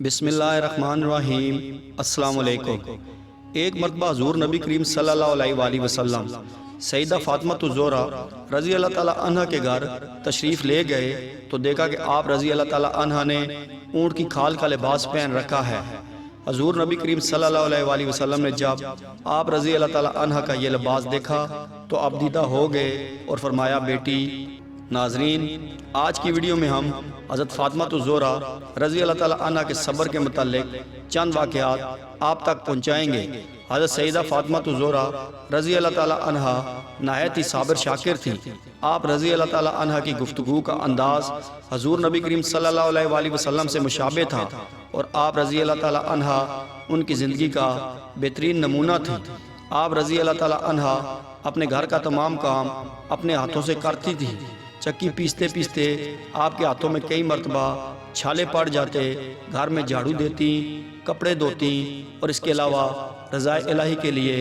بسم اللہ الرحمن الرحیم۔ السلام علیکم۔ ایک مرتبہ حضور نبی کریم صلی اللہ علیہ وآلہ وسلم سیدہ فاطمہ الزہرا رضی اللہ تعالیٰ عنہ کے گھر تشریف لے گئے تو دیکھا کہ آپ رضی اللہ تعالیٰ عنہ نے اونٹ کی کھال کا لباس پہن رکھا ہے۔ حضور نبی کریم صلی اللہ علیہ وآلہ وسلم نے جب آپ رضی اللہ تعالیٰ عنہ کا یہ لباس دیکھا تو آپ دیدہ ہو گئے اور فرمایا، بیٹی۔ ناظرین، آج کی ویڈیو میں ہم حضرت فاطمہ الزہرا رضی اللہ تعالیٰ عنہ کے صبر کے متعلق چند واقعات آپ تک پہنچائیں گے۔ حضرت سیدہ فاطمہ الزہرا رضی اللہ تعالیٰ عنہ نہایت ہی صابر شاکر تھی۔ آپ رضی اللہ تعالیٰ عنہ کی گفتگو کا انداز حضور نبی کریم صلی اللہ علیہ وآلہ وسلم سے مشابہ تھا اور آپ رضی اللہ تعالیٰ عنہ ان کی زندگی کا بہترین نمونہ تھی۔ آپ رضی اللہ تعالیٰ عنہ اپنے گھر کا تمام کام اپنے ہاتھوں سے کرتی تھی۔ چکی پیستے پیستے آپ کے ہاتھوں میں کئی مرتبہ چھالے پڑ جاتے، گھر میں جھاڑو دیتی، کپڑے دھوتی اور اس کے علاوہ رضائے الہی کے لیے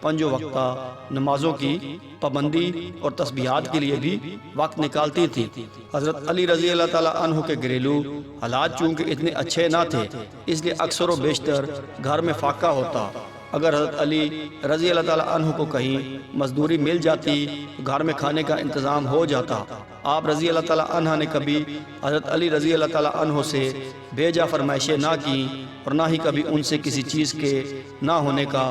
پنجوں وقتہ نمازوں کی پابندی اور تسبیحات کے لیے بھی وقت نکالتی تھی۔ حضرت علی رضی اللہ تعالیٰ عنہ کے گھریلو حالات چونکہ اتنے اچھے نہ تھے، اس لیے اکثر و بیشتر گھر میں فاقہ ہوتا۔ اگر حضرت علی رضی اللہ تعالیٰ عنہ کو کہیں مزدوری مل جاتی تو گھر میں کھانے کا انتظام ہو جاتا۔ آپ رضی اللہ تعالیٰ عنہ نے کبھی حضرت علی رضی اللہ تعالیٰ عنہ سے بے جا فرمائشیں نہ کی اور نہ ہی کبھی ان سے کسی چیز کے نہ ہونے کا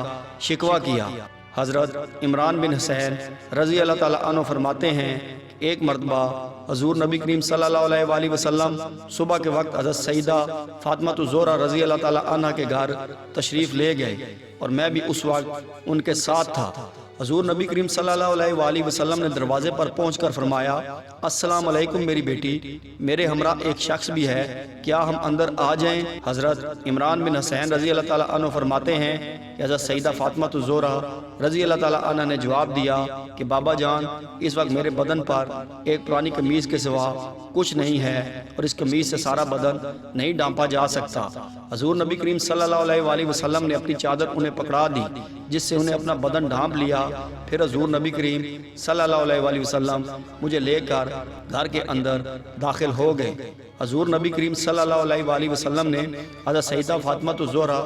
شکوہ کیا۔ حضرت عمران بن حسین رضی اللہ تعالیٰ عنہ فرماتے ہیں کہ ایک مرتبہ حضور نبی کریم صلی اللہ علیہ وآلہ وسلم صبح کے وقت حضرت سیدہ فاطمہ الزہرا رضی اللہ تعالیٰ عنہ کے گھر تشریف لے گئے اور میں بھی اس وقت ان کے ساتھ تھا۔ حضور نبی کریم صلی اللہ علیہ وآلہ وسلم نے دروازے پر پہنچ کر فرمایا، السلام علیکم میری بیٹی، میرے ہمراہ ایک شخص بھی ہے، کیا ہم اندر آ جائیں؟ حضرت عمران بن حسین رضی اللہ تعالیٰ عنہ فرماتے ہیں کہ حضرت سیدہ فاطمہ الزہرا رضی اللہ تعالیٰ عنہ نے جواب دیا کہ بابا جان، اس وقت میرے بدن پر ایک پرانی قمیض کے سوا کچھ نہیں ہے اور اس قمیض سے سارا بدن نہیں ڈھانپا جا سکتا۔ حضور نبی کریم صلی اللہ علیہ وآلہ وسلم نے اپنی چادر انہیں پکڑا دی جس سے انہیں اپنا بدن ڈھانپ لیا۔ پھر حضور نبی کریم صلی اللہ علیہ وآلہ وسلم مجھے لے کر گھر کے اندر داخل ہو گئے۔ حضور نبی کریم صلی اللہ علیہ وآلہ وسلم نے حضرت سیدہ فاطمہ الزہرا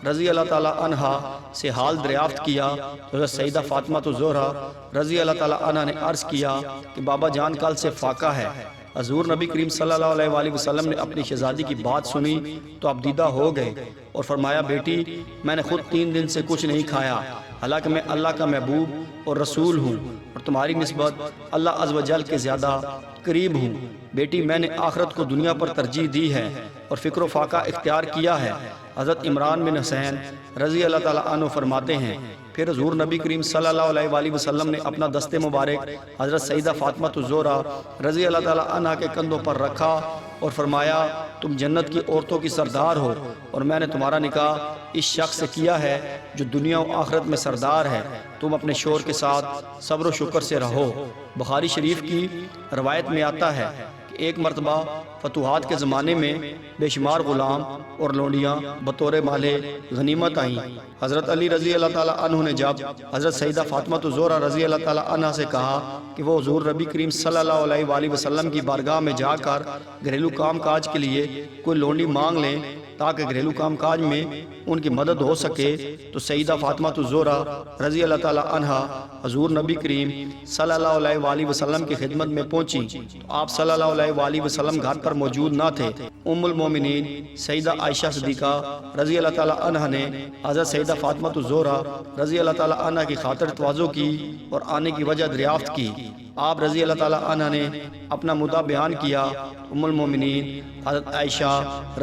رضی اللہ تعالیٰ عنہ سے حال دریافت کیا تو حضرت سیدہ فاطمہ الزہرا رضی اللہ تعالیٰ عنہ نے عرض کیا کہ بابا جان کل سے فاقہ ہے۔ حضور نبی کریم صلی اللہ علیہ وآلہ وسلم نے اپنی شہزادی کی بات سنی تو آپ دیدہ ہو گئے اور فرمایا، بیٹی، میں نے خود 3 دن سے کچھ نہیں کھایا، حالانکہ میں اللہ کا محبوب اور رسول ہوں اور تمہاری نسبت اللہ عز و جل کے زیادہ قریب ہوں۔ بیٹی، میں نے آخرت کو دنیا پر ترجیح دی ہے اور فکر و فاقہ اختیار کیا ہے۔ حضرت عمران بن حسین رضی اللہ تعالیٰ عنہ فرماتے ہیں، پھر حضور نبی کریم صلی اللہ علیہ وآلہ وسلم نے اپنا دست مبارک حضرت سیدہ فاطمہ الزہرا رضی اللہ تعالیٰ عنہ کے کندھوں پر رکھا اور فرمایا، تم جنت کی عورتوں کی سردار ہو اور میں نے تمہارا نکاح اس شخص سے کیا ہے جو دنیا و آخرت میں سردار ہے۔ تم اپنے شوہر کے ساتھ صبر و شکر سے رہو۔ بخاری شریف کی روایت میں آتا ہے کہ ایک مرتبہ فتوحات کے زمانے میں بے شمار غلام اور لونڈیاں بطور مال غنیمت آئیں۔ حضرت علی رضی اللہ تعالیٰ عنہ نے جب حضرت سیدہ فاطمہ الزہرا رضی اللہ تعالیٰ عنہ سے کہا کہ وہ حضور نبی کریم صلی اللہ علیہ وآلہ وسلم کی بارگاہ میں جا کر گھریلو کام کاج کے لیے کوئی لونڈی مانگ لیں تاکہ گھریلو کام کاج میں ان کی مدد ہو سکے، تو سیدہ فاطمہ الزہرا رضی اللہ تعالیٰ عنہ حضور نبی کریم صلی اللہ علیہ وآلہ وسلم کی خدمت میں پہنچی تو آپ صلی اللہ علیہ وآلہ وسلم گھر پر موجود نہ تھے۔ ام المومنین سیدہ عائشہ صدیقہ رضی اللہ تعالیٰ عنہ نے حضرت سیدہ فاطمہ الزہرا رضی اللہ تعالیٰ عنہ کی خاطر تواضع کی اور آنے کی وجہ دریافت کی۔ آپ رضی اللہ تعالیٰ عنہ نے اپنا مدعا بیان کیا۔ ام المومنین حضرت عائشہ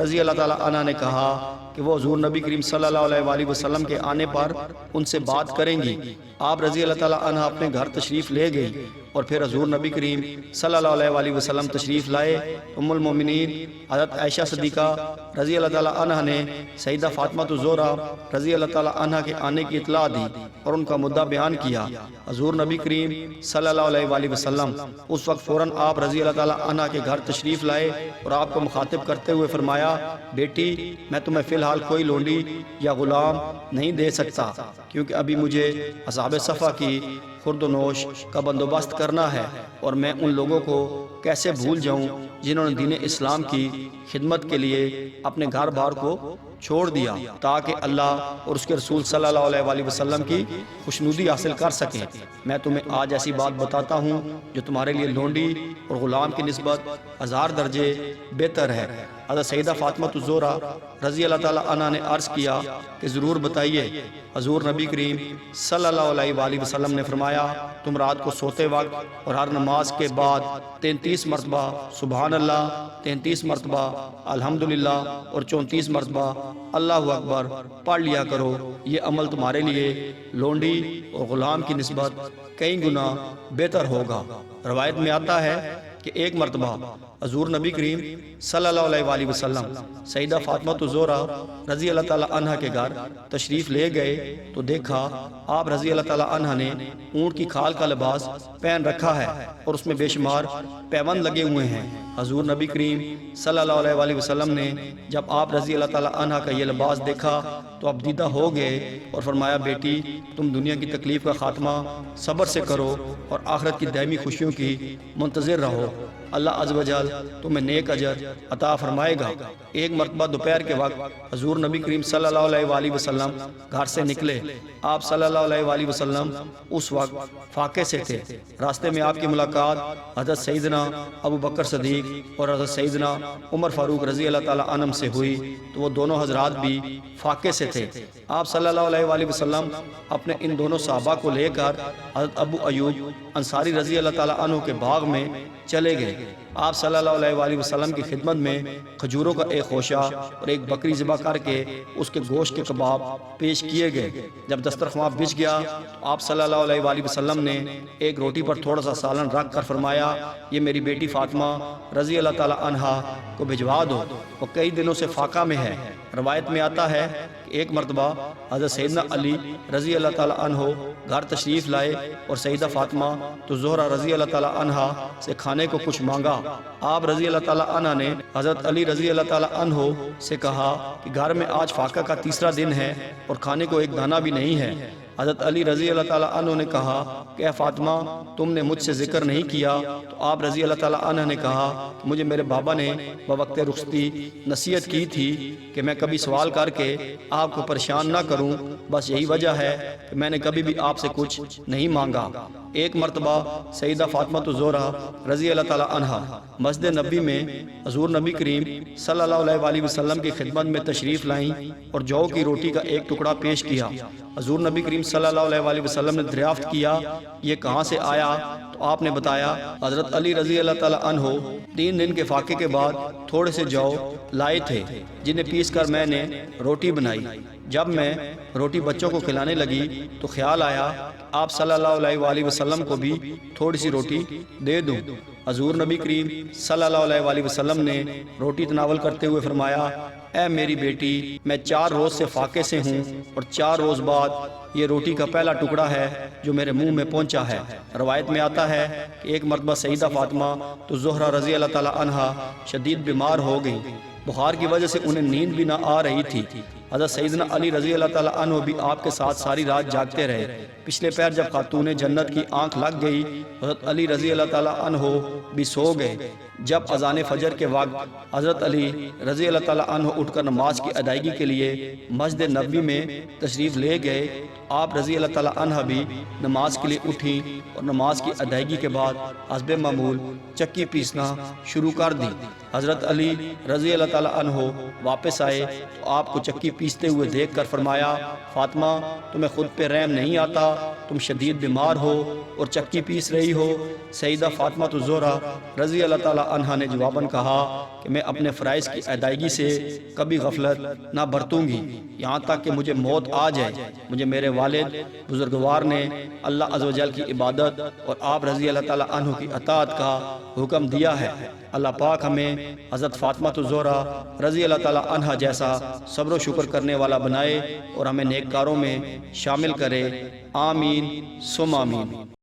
رضی اللہ تعالیٰ عنہ نے کہا کہ وہ حضور نبی کریم صلی اللہ علیہ وآلہ وسلم کے آنے پر ان سے بات کریں گی۔ آپ رضی اللہ تعالیٰ عنہ اپنے گھر تشریف لے گئی اور پھر حضور نبی کریم صلی اللہ علیہ وآلہ وسلم تشریف لائے۔ ام المومنین حضرت عائشہ صدیقہ رضی اللہ تعالیٰ عنہ نے سیدہ فاطمہ الزہرا رضی اللہ تعالیٰ عنہ کے آنے کی اطلاع دی اور ان کا مدعا بیان کیا۔ حضور نبی کریم صلی اللہ علیہ وآلہ وسلم اس وقت فوراً آپ رضی اللہ تعالیٰ عنہ کے گھر تشریف لائے اور آپ کو مخاطب کرتے ہوئے فرمایا، بیٹی، میں تمہیں فی الحال کوئی لونڈی یا غلام نہیں دے سکتا کیونکہ ابھی مجھے اصحاب صفا کی خورد و نوش کا بندوبست کرنا ہے اور میں ان لوگوں کو کیسے بھول جاؤں جنہوں نے دین اسلام کی خدمت کے لیے اپنے گھر بار کو چھوڑ دیا تاکہ اللہ اور اس کے رسول صلی اللہ علیہ وآلہ وسلم کی خوشنودی حاصل کر سکیں۔ میں تمہیں آج ایسی بات بتاتا ہوں جو تمہارے لیے لونڈی اور غلام کی نسبت 1000 درجے بہتر ہے۔ حضرت سیدہ فاطمہ الزہرا رضی اللہ تعالیٰ عنہ نے عرض کیا کہ ضرور بتائیے۔ حضور نبی کریم صلی اللہ علیہ وآلہ وسلم نے فرمایا، تم رات کو سوتے وقت اور ہر نماز کے بعد 33 مرتبہ سبحان اللہ، 33 مرتبہ الحمدللہ اور 34 مرتبہ اللہ اکبر پڑھ لیا کرو۔ یہ عمل تمہارے لیے لونڈی اور غلام کی نسبت کئی گنا بہتر ہوگا۔ روایت میں آتا ہے کہ ایک مرتبہ حضور نبی کریم صلی اللہ علیہ وآلہ وسلم سیدہ فاطمہ الزہرا رضی اللہ تعالیٰ عنہ کے گھر تشریف لے گئے تو دیکھا آپ رضی اللہ تعالیٰ عنہ نے اونٹ کی کھال کا لباس پہن رکھا ہے اور اس میں بے شمار پیوند لگے ہوئے ہیں۔ حضور نبی کریم صلی اللہ علیہ وآلہ وسلم نے جب آپ رضی اللہ تعالیٰ عنہ کا یہ لباس دیکھا تو اب دیدہ ہو گئے اور فرمایا، بیٹی تم دنیا کی تکلیف کا خاتمہ صبر سے کرو اور آخرت کی دائمی خوشیوں کی منتظر رہو، اللہ عز و جل تمہیں نیک اجر عطا فرمائے گا۔ ایک مرتبہ دوپہر کے وقت حضور نبی کریم صلی اللہ علیہ وآلہ وسلم گھر سے نکلے۔ آپ صلی اللہ علیہ وآلہ وسلم اس وقت فاقے سے تھے۔ راستے میں آپ کی ملاقات حضرت سیدنا ابو بکر صدیق اور حضرت سیدنا عمر فاروق رضی اللہ تعالیٰ عنہم سے ہوئی تو وہ دونوں حضرات بھی فاقے سے تھے۔ آپ صلی اللہ علیہ وآلہ وسلم اپنے ان دونوں صحابہ کو لے کر حضرت ابو ایوب انصاری رضی اللہ تعالیٰ عنہ کے باغ میں چلے گئے۔ آپ صلی اللہ علیہ وآلہ وسلم کی خدمت میں کھجوروں کا ایک خوشہ اور ایک بکری ذبح کر کے اس کے گوشت کے کباب پیش کیے گئے۔ جب دسترخوان بچھ گیا تو آپ صلی اللہ علیہ وآلہ وسلم نے ایک روٹی پر تھوڑا سا سالن رکھ کر فرمایا، یہ میری بیٹی فاطمہ رضی اللہ تعالیٰ عنہا کو بھجوا دو، وہ کئی دنوں سے فاقہ میں ہے۔ روایت میں آتا ہے کہ ایک مرتبہ حضرت سیدنا علی رضی اللہ تعالیٰ عنہ گھر تشریف لائے اور سیدہ فاطمہ الزہرا رضی اللہ تعالیٰ عنہ سے کھانے کو کچھ مانگا۔ آپ رضی اللہ تعالیٰ عنہ نے حضرت علی رضی اللہ تعالیٰ عنہ سے کہا کہ گھر میں آج فاقہ کا تیسرا دن ہے اور کھانے کو ایک دانہ بھی نہیں ہے۔ حضرت علی رضی اللہ تعالیٰ عنہ نے کہا کہ اے فاطمہ تم نے مجھ سے ذکر نہیں کیا، تو آپ رضی اللہ تعالیٰ عنہ نے کہا کہ مجھے میرے بابا نے بوقت رخصتی نصیحت کی تھی کہ میں کبھی سوال کر کے آپ کو پریشان نہ کروں، بس یہی وجہ ہے کہ میں نے کبھی بھی آپ سے کچھ نہیں مانگا۔ ایک مرتبہ سیدہ فاطمہ الزہرا رضی اللہ تعالیٰ عنہ مسجد نبی میں حضور نبی کریم صلی اللہ علیہ وآلہ وسلم کی خدمت میں تشریف لائیں اور جو کی روٹی کا ایک ٹکڑا پیش کیا۔ حضور نبی کریم صلی اللہ علیہ وآلہ وسلم نے دریافت کیا یہ کہاں سے آیا، تو آپ نے بتایا حضرت علی رضی اللہ تعالیٰ عنہ 3 دن کے فاقے کے بعد تھوڑے سے جو لائے تھے جنہیں پیس کر میں نے روٹی بنائی۔ جب میں روٹی بچوں کو کھلانے لگی تو خیال آیا آپ صلی اللہ علیہ وآلہ وسلم کو بھی تھوڑی سی روٹی دے دوں۔ حضور نبی کریم صلی اللہ علیہ وآلہ وسلم نے روٹی تناول کرتے ہوئے فرمایا، اے میری بیٹی میں 4 روز سے فاقے سے ہوں اور 4 روز بعد یہ روٹی کا پہلا ٹکڑا ہے جو میرے منہ میں پہنچا ہے۔ روایت میں آتا ہے کہ ایک مرتبہ سیدہ فاطمہ الزہرا رضی اللہ تعالیٰ عنہا شدید بیمار ہو گئی، بخار کی وجہ سے انہیں نیند بھی نہ آ رہی تھی۔ حضرت سیدنا علی رضی اللہ تعالیٰ عنہ بھی آپ کے ساتھ ساری رات جاگتے رہے۔ پچھلے پیر جب خاتون جنت کی آنکھ لگ گئی، حضرت علی رضی اللہ تعالیٰ عنہ بھی سو گئے۔ جب اذان فجر کے وقت حضرت علی رضی اللہ تعالیٰ عنہ اٹھ کر نماز کی ادائیگی کے لیے مسجد نبوی میں تشریف لے گئے، آپ رضی اللہ تعالیٰ عنہ بھی نماز کے لیے اٹھی اور نماز کی ادائیگی کے بعد حسب معمول چکی پیسنا شروع کر دی۔ حضرت علی رضی اللہ تعالیٰ عنہ واپس آئے تو آپ کو چکی پیستے ہوئے دیکھ کر فرمایا، فاطمہ تمہیں خود پہ رحم نہیں آتا، تم شدید بیمار ہو اور چکی پیس رہی ہو۔ سیدہ فاطمہ الزہرا رضی اللہ تعالیٰ عنہ نے جواباً کہا کہ میں اپنے فرائض کی ادائیگی سے کبھی غفلت نہ برتوں گی یہاں تک کہ مجھے موت آ جائے۔ مجھے میرے والد بزرگوار نے اللہ عز و جل کی عبادت اور آپ رضی اللہ تعالیٰ عنہ کی اطاعت کا حکم دیا ہے۔ اللہ پاک ہمیں حضرت فاطمہ الزہرا رضی اللہ تعالیٰ عنہ جیسا صبر و شکر کرنے والا بنائے اور ہمیں نیک کاروں میں شامل کرے، آمین ثم آمین۔